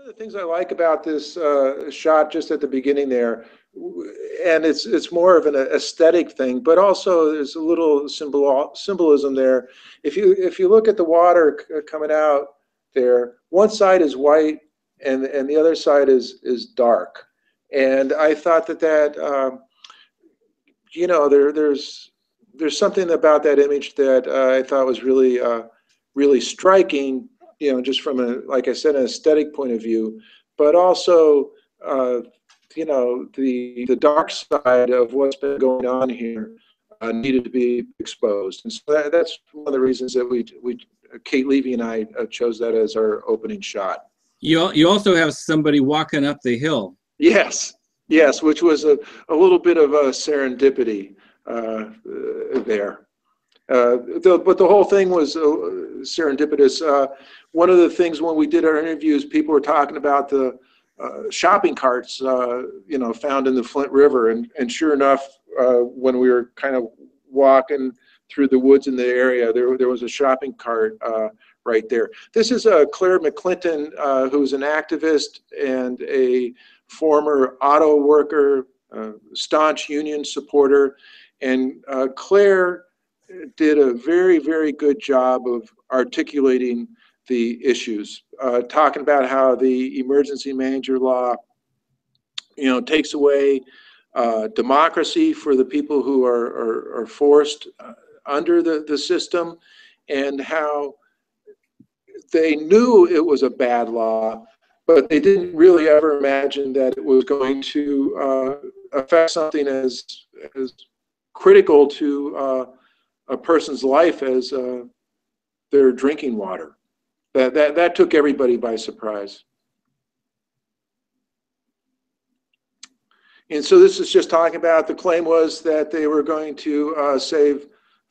the things I like about this shot just at the beginning there, and it's more of an aesthetic thing, but also there's a little symbolism there. If you look at the water coming out there, one side is white and the other side is dark, and I thought that you know, there's something about that image that I thought was really really striking, you know, just from a, like I said, an aesthetic point of view, but also, you know, the dark side of what's been going on here needed to be exposed. And so that's one of the reasons that we Kate Levy and I chose that as our opening shot. You also have somebody walking up the hill. Yes, yes, which was a little bit of a serendipity there. But the whole thing was serendipitous. One of the things when we did our interviews, people were talking about the shopping carts, you know, found in the Flint River, and sure enough, when we were kind of walking through the woods in the area, there was a shopping cart right there. This is Claire McClinton, who's an activist and a former auto worker, staunch union supporter, and Claire did a very, very good job of articulating the issues, talking about how the emergency manager law, you know, takes away democracy for the people who are forced under the system, and how they knew it was a bad law, but they didn't really ever imagine that it was going to affect something as critical to a person's life as their drinking water. That took everybody by surprise. And so this is just talking about, the claim was that they were going to save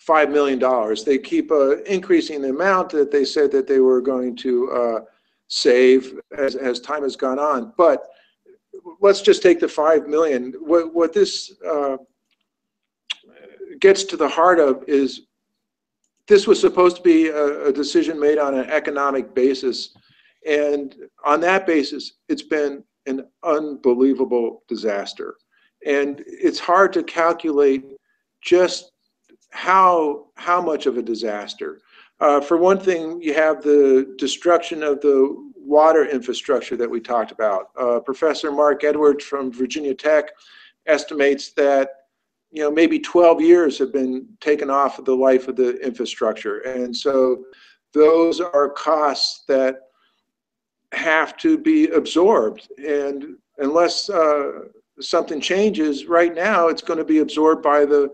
$5 million. They keep increasing the amount that they said that they were going to save as time has gone on. But let's just take the $5 million. What this gets to the heart of is, this was supposed to be a decision made on an economic basis. And on that basis, it's been an unbelievable disaster. And it's hard to calculate just how much of a disaster. For one thing, you have the destruction of the water infrastructure that we talked about. Professor Mark Edwards from Virginia Tech estimates that, you know, maybe 12 years have been taken off of the life of the infrastructure. And so those are costs that have to be absorbed. And unless something changes right now, it's going to be absorbed by the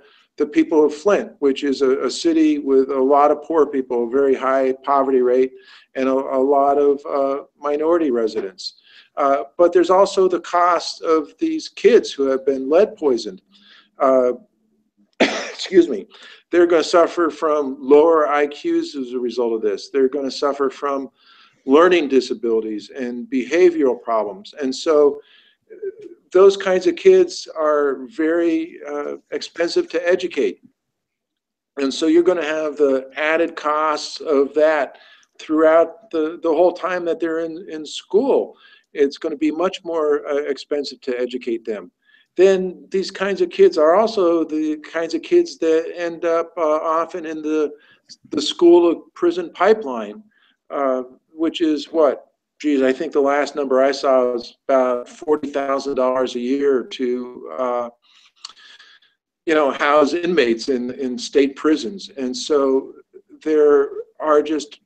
people of Flint, which is a city with a lot of poor people, a very high poverty rate, and a lot of minority residents. But there's also the cost of these kids who have been lead poisoned. Excuse me, they're going to suffer from lower IQs as a result of this. They're going to suffer from learning disabilities and behavioral problems. And so those kinds of kids are very expensive to educate. And so you're going to have the added costs of that throughout the whole time that they're in school. It's going to be much more expensive to educate them. Then these kinds of kids are also the kinds of kids that end up often in the school of prison pipeline, which is what? Geez, I think the last number I saw was about $40,000 a year to, you know, house inmates in state prisons. And so there are just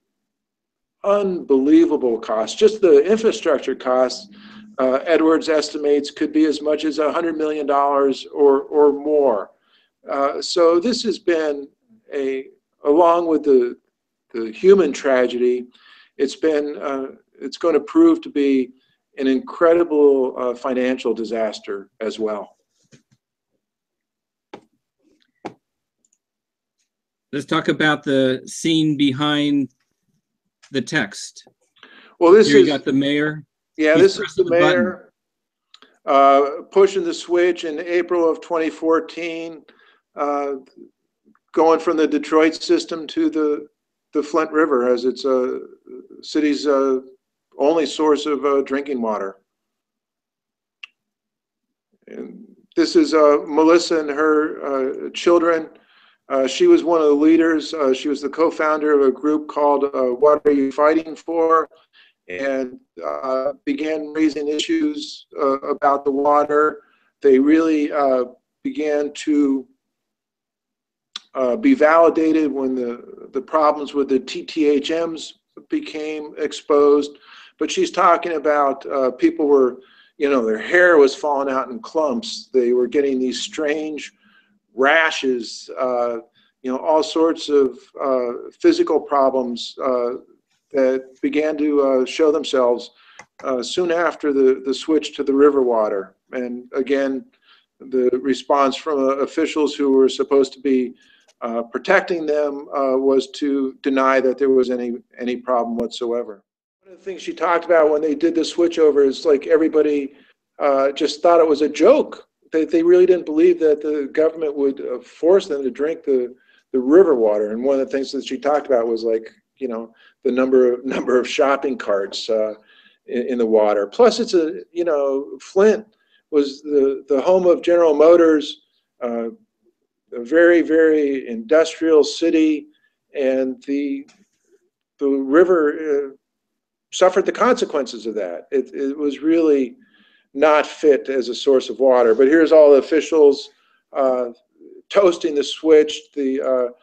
unbelievable costs. Just the infrastructure costs, Edwards estimates, could be as much as $100 million or more. So this has been along with the human tragedy, it's going to prove to be an incredible financial disaster as well. Let's talk about the scene behind the text. Well, this Here is, you got the mayor. Yeah, this is the mayor pushing the switch in April of 2014, going from the Detroit system to the Flint River, as it's city's only source of drinking water. And this is Melissa and her children. She was one of the leaders. She was the co-founder of a group called What Are You Fighting For? And began raising issues about the water. They really began to be validated when the problems with the TTHMs became exposed. But she's talking about people were, you know, their hair was falling out in clumps. They were getting these strange rashes, you know, all sorts of physical problems that began to show themselves soon after the switch to the river water. And again, the response from officials who were supposed to be protecting them was to deny that there was any problem whatsoever. One of the things she talked about when they did the switchover is like everybody just thought it was a joke. They really didn't believe that the government would force them to drink the river water. And one of the things that she talked about was like, you know, the number of shopping carts in the water. Plus, it's a, you know, Flint was the home of General Motors, a very, very industrial city, and the river suffered the consequences of that. It was really not fit as a source of water. But here's all the officials toasting the switch. The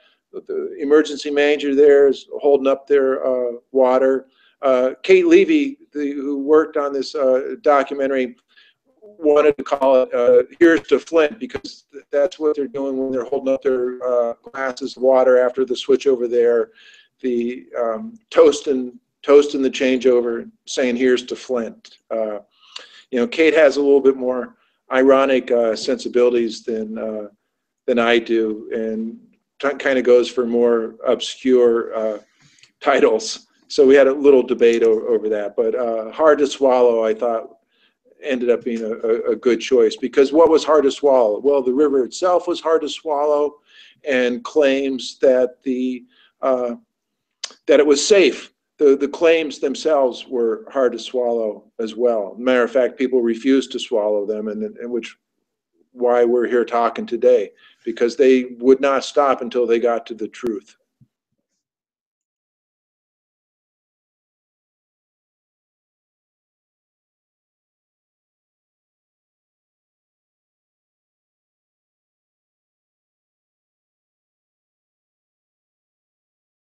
emergency manager there is holding up their water. Kate Levy, who worked on this documentary, wanted to call it "Here's to Flint," because that's what they're doing when they're holding up their glasses of water after the switch over there. The toasting the changeover, saying "Here's to Flint." You know, Kate has a little bit more ironic sensibilities than I do, and kind of goes for more obscure titles. So we had a little debate over that, but Hard to Swallow, I thought, ended up being a good choice, because what was hard to swallow? Well, the river itself was hard to swallow, and claims that that it was safe. The claims themselves were hard to swallow as well. Matter of fact, people refused to swallow them, and why we're here talking today, because they would not stop until they got to the truth.